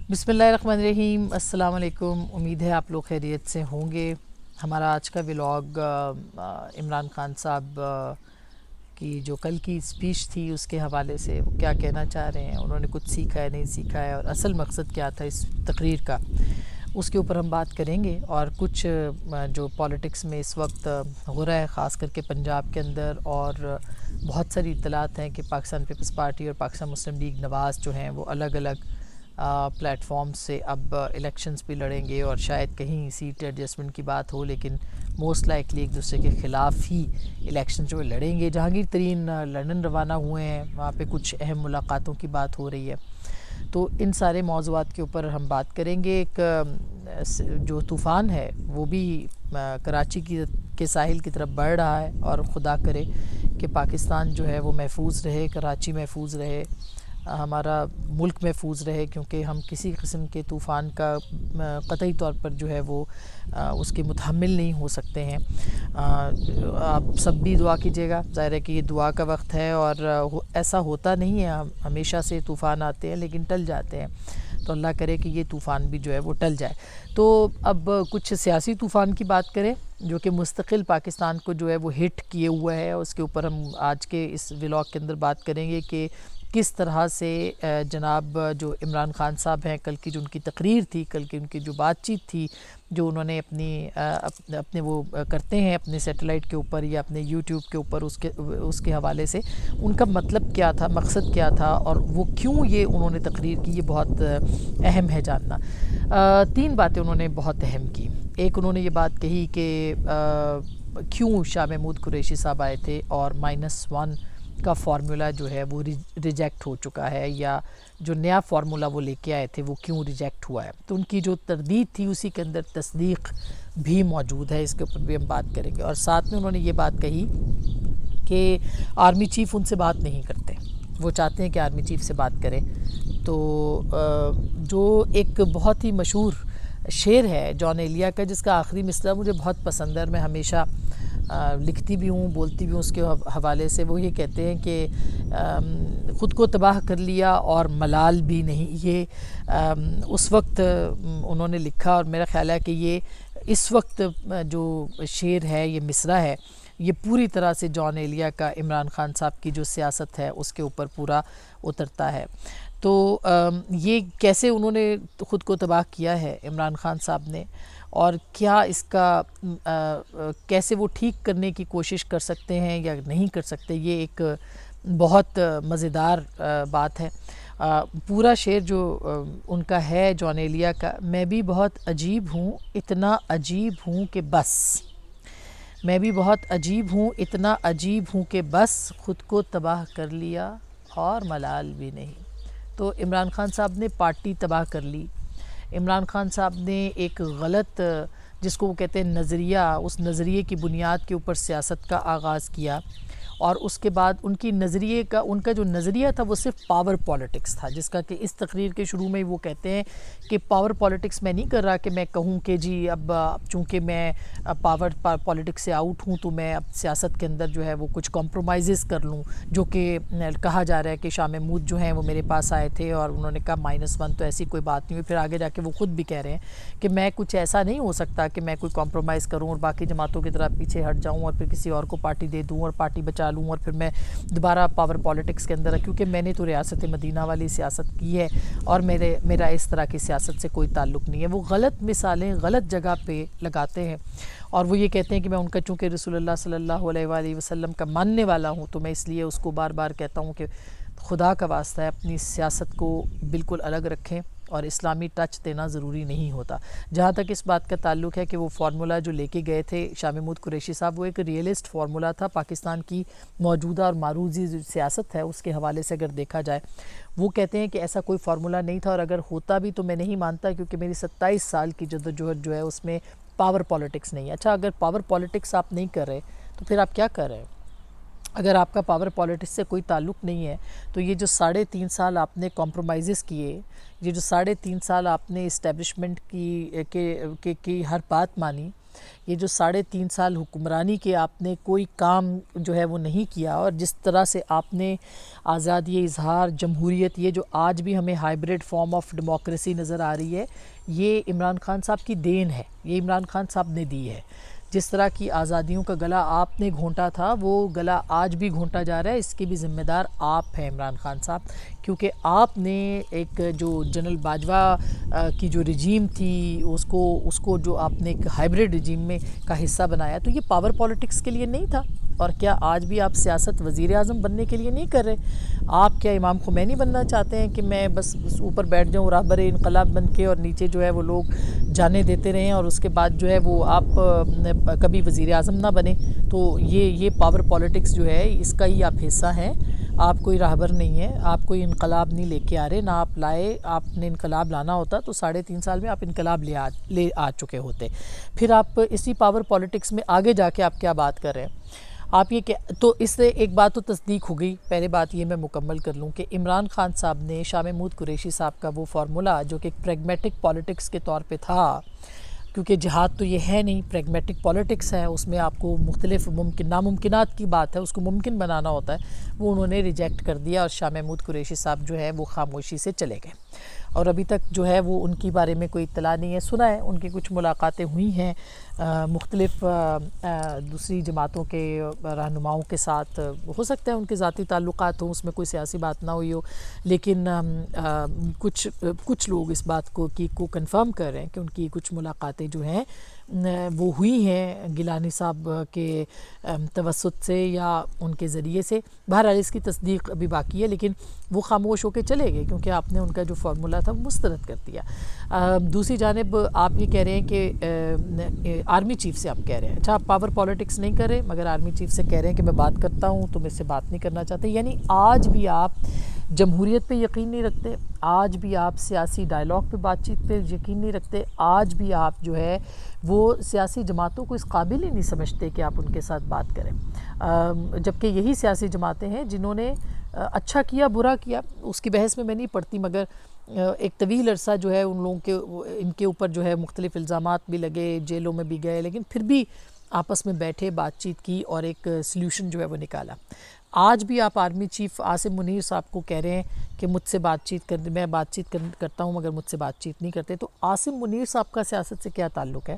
بسم اللہ الرحمن الرحیم۔ السلام علیکم، امید ہے آپ لوگ خیریت سے ہوں گے۔ ہمارا آج کا ولاگ عمران خان صاحب کی جو کل کی اسپیچ تھی اس کے حوالے سے وہ کیا کہنا چاہ رہے ہیں، انہوں نے کچھ سیکھا ہے نہیں سیکھا ہے، اور اصل مقصد کیا تھا اس تقریر کا، اس کے اوپر ہم بات کریں گے۔ اور کچھ جو پالیٹکس میں اس وقت ہو رہا ہے، خاص کر کے پنجاب کے اندر، اور بہت ساری اطلاعات ہیں کہ پاکستان پیپلز پارٹی اور پاکستان مسلم لیگ نواز جو ہیں وہ الگ الگ پلیٹ فارمز سے اب الیکشنز بھی لڑیں گے، اور شاید کہیں سیٹ ایڈجسٹمنٹ کی بات ہو، لیکن موسٹ لائکلی ایک دوسرے کے خلاف ہی الیکشن جو لڑیں گے۔ جہانگیر ترین لندن روانہ ہوئے ہیں، وہاں پہ کچھ اہم ملاقاتوں کی بات ہو رہی ہے، تو ان سارے موضوعات کے اوپر ہم بات کریں گے۔ ایک جو طوفان ہے وہ بھی کراچی کے ساحل کی طرف بڑھ رہا ہے، اور خدا کرے کہ پاکستان جو ہے وہ محفوظ رہے، کراچی محفوظ رہے، ہمارا ملک محفوظ رہے، کیونکہ ہم کسی قسم کے طوفان کا قطعی طور پر جو ہے وہ اس کے متحمل نہیں ہو سکتے ہیں۔ آپ سب بھی دعا کیجیے گا، ظاہر ہے کہ یہ دعا کا وقت ہے، اور ایسا ہوتا نہیں ہے، ہمیشہ سے طوفان آتے ہیں لیکن ٹل جاتے ہیں، تو اللہ کرے کہ یہ طوفان بھی جو ہے وہ ٹل جائے۔ تو اب کچھ سیاسی طوفان کی بات کریں جو کہ مستقل پاکستان کو جو ہے وہ ہٹ کیے ہوا ہے، اس کے اوپر ہم آج کے اس ولاگ کے اندر بات کریں گے کہ کس طرح سے جناب جو عمران خان صاحب ہیں، کل کی جو ان کی تقریر تھی، کل کی ان کی جو بات چیت تھی، جو انہوں نے اپنے وہ کرتے ہیں اپنے سیٹلائٹ کے اوپر یا اپنے یوٹیوب کے اوپر، اس کے حوالے سے ان کا مطلب کیا تھا، مقصد کیا تھا، اور وہ کیوں یہ انہوں نے تقریر کی، یہ بہت اہم ہے جاننا۔ تین باتیں انہوں نے بہت اہم کی۔ ایک، انہوں نے یہ بات کہی کہ کیوں شاہ محمود قریشی صاحب آئے تھے اور -1 کا فارمولا جو ہے وہ ریجیکٹ ہو چکا ہے، یا جو نیا فارمولا وہ لے کے آئے تھے وہ کیوں ریجیکٹ ہوا ہے۔ تو ان کی جو تردید تھی اسی کے اندر تصدیق بھی موجود ہے، اس کے اوپر بھی ہم بات کریں گے۔ اور ساتھ میں انہوں نے یہ بات کہی کہ آرمی چیف ان سے بات نہیں کرتے، وہ چاہتے ہیں کہ آرمی چیف سے بات کریں۔ تو جو ایک بہت ہی مشہور شعر ہے جان ایلیا کا، جس کا آخری مصرعہ مجھے بہت پسند ہے، اور میں ہمیشہ لکھتی بھی ہوں، بولتی بھی ہوں اس کے حوالے سے، وہ یہ کہتے ہیں کہ خود کو تباہ کر لیا اور ملال بھی نہیں۔ یہ اس وقت انہوں نے لکھا، اور میرا خیال ہے کہ یہ اس وقت جو شعر ہے، یہ مصرعہ ہے، یہ پوری طرح سے جان ایلیا کا عمران خان صاحب کی جو سیاست ہے اس کے اوپر پورا اترتا ہے۔ تو یہ کیسے انہوں نے خود کو تباہ کیا ہے عمران خان صاحب نے، اور کیا اس کا کیسے وہ ٹھیک کرنے کی کوشش کر سکتے ہیں یا نہیں کر سکتے، یہ ایک بہت مزیدار بات ہے۔ پورا شعر جو ان کا ہے جان ایلیا کا، میں بھی بہت عجیب ہوں، اتنا عجیب ہوں کہ بس، میں بھی بہت عجیب ہوں، اتنا عجیب ہوں کہ بس، خود کو تباہ کر لیا اور ملال بھی نہیں۔ تو عمران خان صاحب نے پارٹی تباہ کر لی، عمران خان صاحب نے ایک غلط، جس کو وہ کہتے ہیں نظریہ، اس نظریے کی بنیاد کے اوپر سیاست کا آغاز کیا، اور اس کے بعد ان کا جو نظریہ تھا وہ صرف پاور پالیٹکس تھا، جس کا کہ اس تقریر کے شروع میں وہ کہتے ہیں کہ پاور پالیٹکس میں نہیں کر رہا کہ میں کہوں کہ جی اب چونکہ میں پاور پالیٹکس سے آؤٹ ہوں تو میں اب سیاست کے اندر جو ہے وہ کچھ کمپرومائزز کر لوں، جو کہ کہا جا رہا ہے کہ شاہ محمود جو ہیں وہ میرے پاس آئے تھے اور انہوں نے کہا -1 تو ایسی کوئی بات نہیں ہوئی۔ پھر آگے جا کے وہ خود بھی کہہ رہے ہیں کہ میں کچھ ایسا نہیں ہو سکتا کہ میں کوئی کمپرومائز کروں اور باقی جماعتوں کی طرح پیچھے ہٹ جاؤں اور پھر کسی اور کو پارٹی دے دوں اور پارٹی بچا لوں، اور پھر میں دوبارہ پاور پالیٹکس کے اندر، کیونکہ میں نے تو ریاست مدینہ والی سیاست کی ہے اور میرا اس طرح کی سیاست سے کوئی تعلق نہیں ہے۔ وہ غلط مثالیں غلط جگہ پہ لگاتے ہیں، اور وہ یہ کہتے ہیں کہ میں ان کا چونکہ رسول اللہ صلی اللہ علیہ وآلہ وسلم کا ماننے والا ہوں تو میں اس لیے اس کو بار بار کہتا ہوں کہ خدا کا واسطہ ہے اپنی سیاست کو بالکل الگ رکھیں، اور اسلامی ٹچ دینا ضروری نہیں ہوتا۔ جہاں تک اس بات کا تعلق ہے کہ وہ فارمولا جو لے کے گئے تھے شاہ محمود قریشی صاحب، وہ ایک ریئلسٹ فارمولا تھا پاکستان کی موجودہ اور معروضی سیاست ہے اس کے حوالے سے اگر دیکھا جائے۔ وہ کہتے ہیں کہ ایسا کوئی فارمولا نہیں تھا، اور اگر ہوتا بھی تو میں نہیں مانتا، کیونکہ میری 27 سال کی جدوجہد جو ہے اس میں پاور پالیٹکس نہیں ہے۔ اچھا، اگر پاور پالیٹکس آپ نہیں کر رہے تو پھر آپ کیا کر رہے ہیں؟ اگر آپ کا پاور پالیٹکس سے کوئی تعلق نہیں ہے تو یہ جو 3.5 سال آپ نے کمپرومائزز کیے، یہ جو 3.5 سال آپ نے اسٹیبلشمنٹ کی ہر بات مانی، یہ جو 3.5 سال حکمرانی کے آپ نے کوئی کام جو ہے وہ نہیں کیا، اور جس طرح سے آپ نے آزادی اظہار، جمہوریت، یہ جو آج بھی ہمیں ہائیبریڈ فارم آف ڈیموکریسی نظر آ رہی ہے، یہ عمران خان صاحب کی دین ہے، یہ عمران خان صاحب نے دی ہے۔ جس طرح کی آزادیوں کا گلا آپ نے گھونٹا تھا، وہ گلا آج بھی گھونٹا جا رہا ہے، اس کے بھی ذمہ دار آپ ہیں عمران خان صاحب، کیونکہ آپ نے ایک جو جنرل باجوہ کی جو رجیم تھی، اس کو جو آپ نے ایک ہائیبریڈ رجیم میں کا حصہ بنایا، تو یہ پاور پالیٹکس کے لیے نہیں تھا۔ اور کیا آج بھی آپ سیاست وزیر اعظم بننے کے لیے نہیں کر رہے؟ آپ کیا امام خمینی بننا چاہتے ہیں کہ میں بس اوپر بیٹھ جاؤں راہبر انقلاب بن کے، اور نیچے جو ہے وہ لوگ جانے دیتے رہیں، اور اس کے بعد جو ہے وہ آپ کبھی وزیر اعظم نہ بنے؟ تو یہ پاور پالیٹکس جو ہے اس کا ہی آپ حصہ ہیں۔ آپ کوئی راہبر نہیں ہے، آپ کوئی انقلاب نہیں لے کے آ رہے، نہ آپ لائے۔ آپ نے انقلاب لانا ہوتا تو 3.5 سال میں آپ انقلاب لے آ چکے ہوتے۔ پھر آپ اسی پاور پالیٹکس میں آگے جا کے آپ کیا بات کر رہے ہیں؟ آپ یہ کہ تو اس سے ایک بات تو تصدیق ہو گئی، پہلے بات یہ میں مکمل کر لوں کہ عمران خان صاحب نے شاہ محمود قریشی صاحب کا وہ فارمولا جو کہ پریگمیٹک پالیٹکس کے طور پہ تھا، کیونکہ جہاد تو یہ ہے نہیں، پریگمیٹک پالیٹکس ہے، اس میں آپ کو مختلف ناممکنات کی بات ہے، اس کو ممکن بنانا ہوتا ہے، وہ انہوں نے ریجیکٹ کر دیا، اور شاہ محمود قریشی صاحب جو ہے وہ خاموشی سے چلے گئے، اور ابھی تک جو ہے وہ ان کی بارے میں کوئی اطلاع نہیں ہے۔ سنا ہے ان کی کچھ ملاقاتیں ہوئی ہیں مختلف دوسری جماعتوں کے رہنماؤں کے ساتھ، ہو سکتا ہے ان کے ذاتی تعلقات ہوں، اس میں کوئی سیاسی بات نہ ہوئی ہو، لیکن کچھ لوگ اس بات کو کنفرم کر رہے ہیں کہ ان کی کچھ ملاقاتیں جو ہیں وہ ہوئی ہیں گیلانی صاحب کے توسط سے یا ان کے ذریعے سے۔ بہرحال اس کی تصدیق ابھی باقی ہے، لیکن وہ خاموش ہو کے چلے گئے کیونکہ آپ نے ان کا جو فارمولا تھا وہ مسترد کر دیا۔ دوسری جانب آپ یہ کہہ رہے ہیں کہ آرمی چیف سے آپ کہہ رہے ہیں، اچھا آپ پاور پالیٹکس نہیں کر رہے مگر آرمی چیف سے کہہ رہے ہیں کہ میں بات کرتا ہوں، تم اس سے بات نہیں کرنا چاہتے، یعنی آج بھی آپ جمہوریت پہ یقین نہیں رکھتے، آج بھی آپ سیاسی ڈائلاگ پہ بات چیت پہ یقین نہیں رکھتے، آج بھی آپ جو ہے وہ سیاسی جماعتوں کو اس قابل ہی نہیں سمجھتے کہ آپ ان کے ساتھ بات کریں، جبکہ یہی سیاسی جماعتیں ہیں جنہوں نے اچھا کیا برا کیا اس کی بحث میں نہیں پڑتی، مگر ایک طویل عرصہ جو ہے ان لوگوں کے ان کے اوپر جو ہے مختلف الزامات بھی لگے، جیلوں میں بھی گئے، لیکن پھر بھی آپس میں بیٹھے بات چیت کی اور ایک سلیوشن جو ہے وہ نکالا۔ آج بھی آپ آرمی چیف عاصم منیر صاحب کو کہہ رہے ہیں کہ مجھ سے بات چیت میں بات چیت کرتا ہوں مگر مجھ سے بات چیت نہیں کرتے، تو عاصم منیر صاحب کا سیاست سے کیا تعلق ہے؟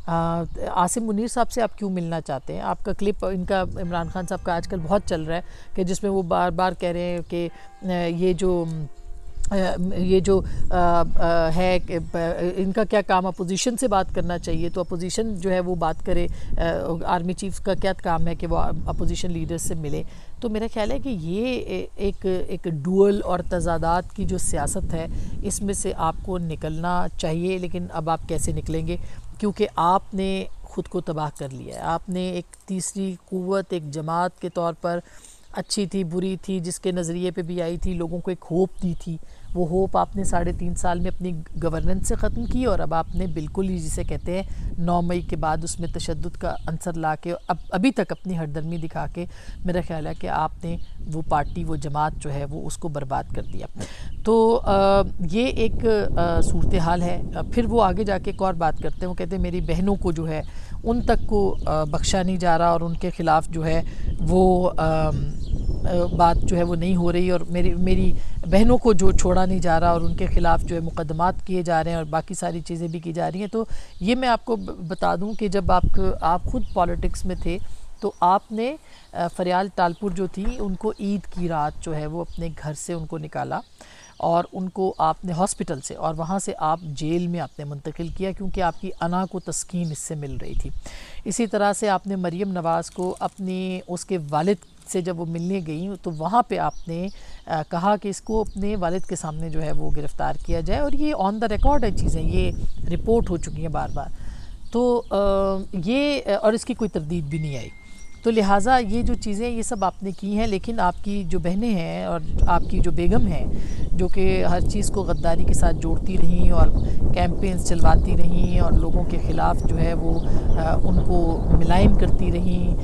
عاصم منیر صاحب سے آپ کیوں ملنا چاہتے ہیں؟ آپ کا کلپ ان کا عمران خان صاحب کا آج کل بہت چل رہا ہے کہ جس میں وہ بار بار کہہ رہے ہیں کہ یہ جو ہے کہ ان کا کیا کام اپوزیشن سے بات کرنا چاہیے، تو اپوزیشن جو ہے وہ بات کرے، آرمی چیف کا کیا کام ہے کہ وہ اپوزیشن لیڈر سے ملے؟ تو میرا خیال ہے کہ یہ ایک ڈوئل اور تضادات کی جو سیاست ہے اس میں سے آپ کو نکلنا چاہیے، لیکن اب آپ کیسے نکلیں گے؟ کیونکہ آپ نے خود کو تباہ کر لیا ہے، آپ نے ایک تیسری قوت، ایک جماعت کے طور پر اچھی تھی بری تھی، جس کے نظریے پہ بھی آئی تھی، لوگوں کو ایک ہوپ دی تھی، وہ ہوپ آپ نے 3.5 سال میں اپنی گورننس سے ختم کی، اور اب آپ نے بالکل ہی جسے کہتے ہیں 9 مئی کے بعد اس میں تشدد کا عنصر لا کے ابھی تک اپنی ہردرمی دکھا کے میرا خیال ہے کہ آپ نے وہ پارٹی، وہ جماعت جو ہے وہ اس کو برباد کر دیا۔ تو یہ ایک صورتحال ہے۔ پھر وہ آگے جا کے ایک اور بات کرتے ہیں، وہ کہتے ہیں میری بہنوں کو جو ہے ان تک کو بخشا نہیں جا رہا، اور ان کے خلاف جو ہے وہ بات جو ہے وہ نہیں ہو رہی، اور میری بہنوں کو جو چھوڑا نہیں جا رہا، اور ان کے خلاف جو ہے مقدمات کیے جا رہے ہیں، اور باقی ساری چیزیں بھی کی جا رہی ہیں۔ تو یہ میں آپ کو بتا دوں کہ جب آپ خود پالیٹکس میں تھے تو آپ نے فریال ٹالپور جو تھی ان کو عید کی رات جو ہے وہ اپنے گھر سے ان کو نکالا، اور ان کو آپ نے ہاسپٹل سے، اور وہاں سے آپ جیل میں آپ نے منتقل کیا، کیونکہ آپ کی انا کو تسکین اس سے مل رہی تھی۔ اسی طرح سے آپ نے مریم نواز کو اس کے والد سے جب وہ ملنے گئیں تو وہاں پہ آپ نے کہا کہ اس کو اپنے والد کے سامنے جو ہے وہ گرفتار کیا جائے، اور یہ آن دا ریکارڈ ہے چیزیں، یہ رپورٹ ہو چکی ہیں بار بار، تو یہ اور اس کی کوئی تردید بھی نہیں آئی۔ تو لہٰذا یہ جو چیزیں یہ سب آپ نے کی ہیں، لیکن آپ کی جو بہنیں ہیں اور آپ کی جو بیگم ہیں جو کہ ہر چیز کو غداری کے ساتھ جوڑتی رہیں اور کیمپینز چلواتی رہیں اور لوگوں کے خلاف جو ہے وہ ان کو ملائم کرتی رہیں،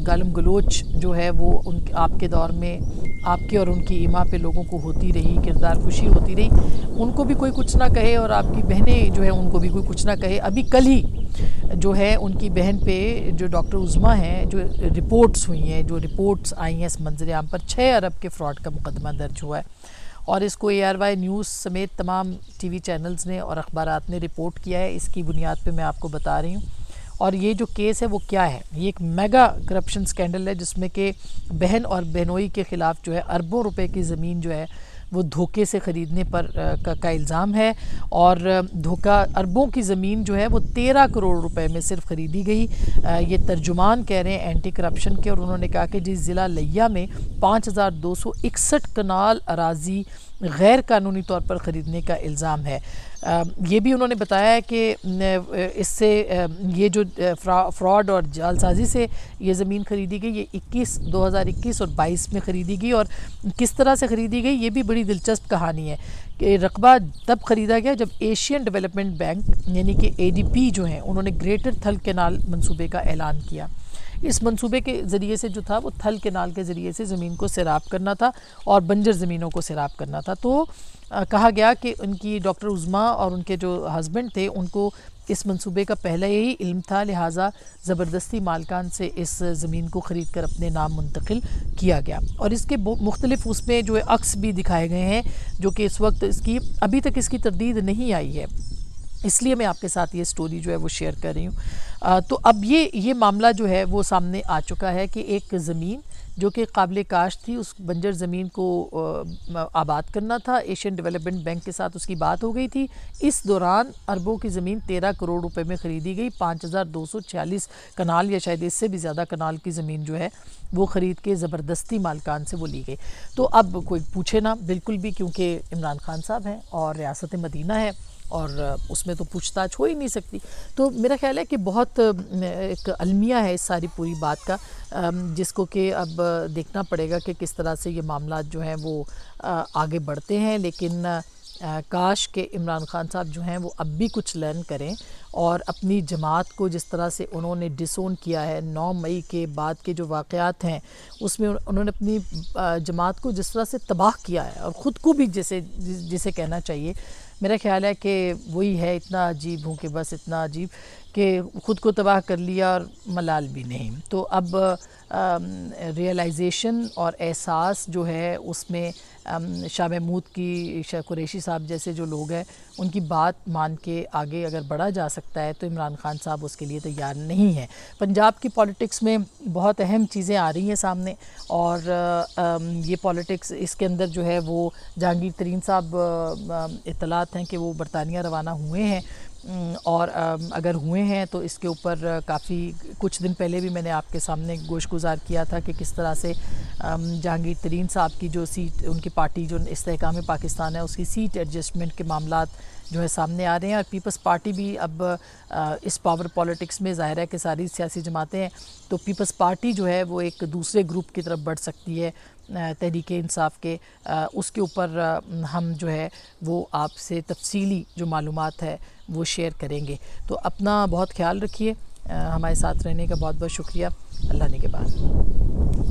گالم گلوچ جو ہے وہ آپ کے دور میں آپ کے اور ان کی ایما پہ لوگوں کو ہوتی رہی، کردار کشی ہوتی رہی، ان کو بھی کوئی کچھ نہ کہے اور آپ کی بہنیں جو ہیں ان کو بھی کوئی کچھ نہ کہے۔ ابھی کل ہی جو ہے ان کی بہن پہ جو ڈاکٹر عظمیٰ ہیں، جو رپورٹس ہوئی ہیں، جو رپورٹس آئی ہیں اس منظر عام پر 6 ارب کے فراڈ کا مقدمہ درج ہوا ہے، اور اس کو ARY نیوز سمیت تمام ٹی وی چینلز نے اور اخبارات نے رپورٹ کیا ہے۔ اس کی بنیاد پہ میں آپ کو بتا رہی ہوں، اور یہ جو کیس ہے وہ کیا ہے، یہ ایک میگا کرپشن سکینڈل ہے جس میں کہ بہن اور بہنوئی کے خلاف جو ہے اربوں روپے کی زمین جو ہے وہ دھوکے سے خریدنے پر کا الزام ہے، اور دھوکہ اربوں کی زمین جو ہے وہ 13 کروڑ روپے میں صرف خریدی گئی۔ یہ ترجمان کہہ رہے ہیں اینٹی کرپشن کے، اور انہوں نے کہا کہ جس ضلع لیہ میں 5261 کنال اراضی غیر قانونی طور پر خریدنے کا الزام ہے۔ یہ بھی انہوں نے بتایا ہے کہ اس سے یہ جو فراڈ اور جعل سازی سے یہ زمین خریدی گئی، یہ 2021 اور 22 میں خریدی گئی، اور کس طرح سے خریدی گئی یہ بھی بڑی دلچسپ کہانی ہے کہ رقبہ تب خریدا گیا جب ایشین ڈیولپمنٹ بینک یعنی کہ ADB جو ہیں انہوں نے گریٹر تھل کینال منصوبے کا اعلان کیا۔ اس منصوبے کے ذریعے سے جو تھا وہ تھل کینال کے ذریعے سے زمین کو سیراب کرنا تھا اور بنجر زمینوں کو سیراب کرنا تھا۔ تو کہا گیا کہ ان کی ڈاکٹر عظمیٰ اور ان کے جو ہسبینڈ تھے ان کو اس منصوبے کا پہلے ہی علم تھا، لہٰذا زبردستی مالکان سے اس زمین کو خرید کر اپنے نام منتقل کیا گیا، اور اس کے مختلف اس میں جو عکس بھی دکھائے گئے ہیں جو کہ اس وقت ابھی تک اس کی تردید نہیں آئی ہے، اس لیے میں آپ کے ساتھ یہ سٹوری جو ہے وہ شیئر کر رہی ہوں۔ تو اب یہ معاملہ جو ہے وہ سامنے آ چکا ہے کہ ایک زمین جو کہ قابل کاشت تھی، اس بنجر زمین کو آباد کرنا تھا، ایشین ڈیولپمنٹ بینک کے ساتھ اس کی بات ہو گئی تھی۔ اس دوران اربوں کی زمین 13 کروڑ روپے میں خریدی گئی، 5246 کنال یا شاید اس سے بھی زیادہ کنال کی زمین جو ہے وہ خرید کے زبردستی مالکان سے وہ لی گئی۔ تو اب کوئی پوچھے نہ بالکل بھی، کیونکہ عمران خان صاحب ہیں اور ریاست مدینہ ہے اور اس میں تو پوچھ تاچھ ہو ہی نہیں سکتی۔ تو میرا خیال ہے کہ بہت ایک المیہ ہے اس ساری پوری بات کا، جس کو کہ اب دیکھنا پڑے گا کہ کس طرح سے یہ معاملات جو ہیں وہ آگے بڑھتے ہیں، لیکن کاش کہ عمران خان صاحب جو ہیں وہ اب بھی کچھ لرن کریں اور اپنی جماعت کو جس طرح سے انہوں نے ڈسون کیا ہے 9 مئی کے بعد کے جو واقعات ہیں اس میں انہوں نے اپنی جماعت کو جس طرح سے تباہ کیا ہے، اور خود کو بھی جسے کہنا چاہیے، میرا خیال ہے کہ وہی ہے، اتنا عجیب ہوں کہ بس اتنا عجیب کہ خود کو تباہ کر لیا اور ملال بھی نہیں۔ تو اب ریئلائزیشن اور احساس جو ہے اس میں شاہ محمود کی، قریشی صاحب جیسے جو لوگ ہیں ان کی بات مان کے آگے اگر بڑھا جا سکتا ہے تو عمران خان صاحب اس کے لیے تیار نہیں ہیں۔ پنجاب کی پولیٹکس میں بہت اہم چیزیں آ رہی ہیں سامنے، اور یہ پولیٹکس اس کے اندر جو ہے وہ جہانگیر ترین صاحب اطلاعات ہیں کہ وہ برطانیہ روانہ ہوئے ہیں، اور اگر ہوئے ہیں تو اس کے اوپر کافی کچھ دن پہلے بھی میں نے آپ کے سامنے گوش گزار کیا تھا کہ کس طرح سے جہانگیر ترین صاحب کی جو سیٹ، ان کی پارٹی جو استحکام پاکستان ہے اس کی سیٹ ایڈجسٹمنٹ کے معاملات جو ہے سامنے آ رہے ہیں، اور پیپلز پارٹی بھی اب اس پاور پولیٹکس میں ظاہر ہے کہ ساری سیاسی جماعتیں ہیں، تو پیپلز پارٹی جو ہے وہ ایک دوسرے گروپ کی طرف بڑھ سکتی ہے تحریک انصاف کے، اس کے اوپر ہم جو ہے وہ آپ سے تفصیلی جو معلومات ہے وہ شیئر کریں گے۔ تو اپنا بہت خیال رکھیے، ہمارے ساتھ رہنے کا بہت بہت شکریہ، اللہ نگہبان۔